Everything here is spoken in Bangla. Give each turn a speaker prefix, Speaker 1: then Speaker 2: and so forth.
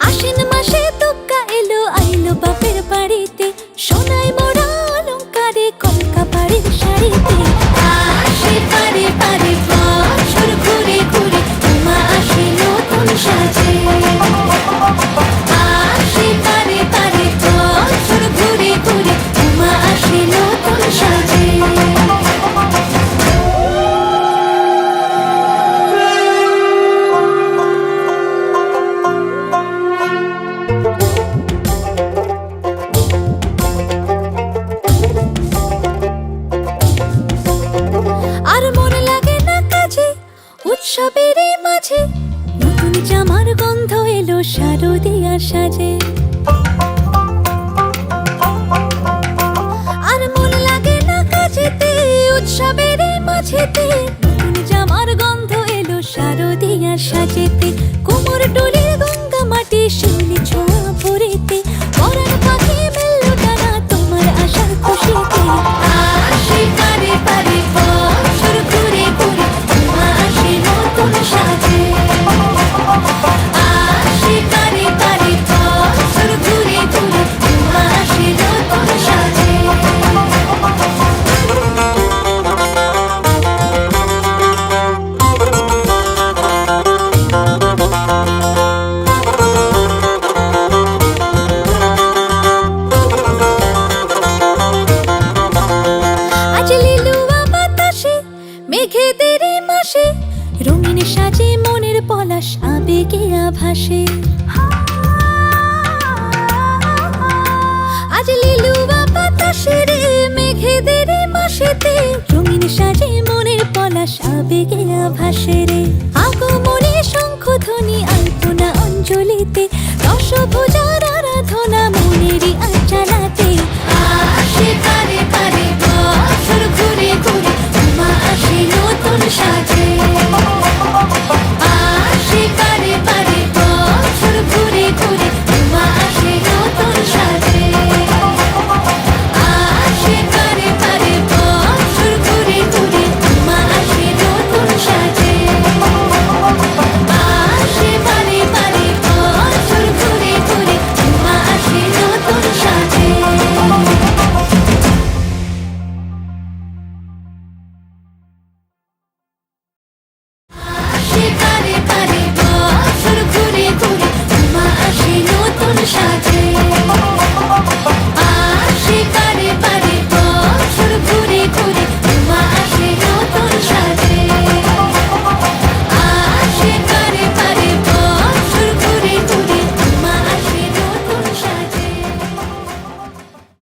Speaker 1: আশ্বিন মাসে দুগ্গা এলো আইলো বাপের বাড়িতে, সোনায় মোড়া অলংকারে কলকা বাড়ির শাড়িতে। আসে পারে পারে বছর ঘুরে ঘুরে, উমা আসে নতুন সাজে। আসে পারে পারে বছর ঘুরে ঘুরে, উমা আসে নতুন সাজে। আর মন লাগে না কাজে উৎসবের মাঝে, নতুন জামার গন্ধ এলো শারদিয়ার সাজে। আর মন লাগে না কাজেতে উৎসবের মাঝেতে, নতুন জামার গন্ধ এলো শারদিয়ার সাজেতে। কোমর ডোলে গঙ্গা মাটি শিউলি ছোঁয়া ভরিতে, পরাণ পাখি মেললো ডানা তোমার আশার খুশিতে। আসে পারে পারে বছর ঘুরে ঘুরে, উমা আসে নতুন সাজে। আসে পারে পারে বছর ঘুরে ঘুরে, উমা আসে নতুন সাজে। আজ লিলুয়া বাতাসে মেঘেদের মাসে, রঙিন সাজে মনের পলাশ আবেগে আভাসে। আজ লিলুয়া বাতাসে রে মেঘেদের মাসেতে, রঙিন সাজে মনের পলাশ আবেগে আভাসে রে।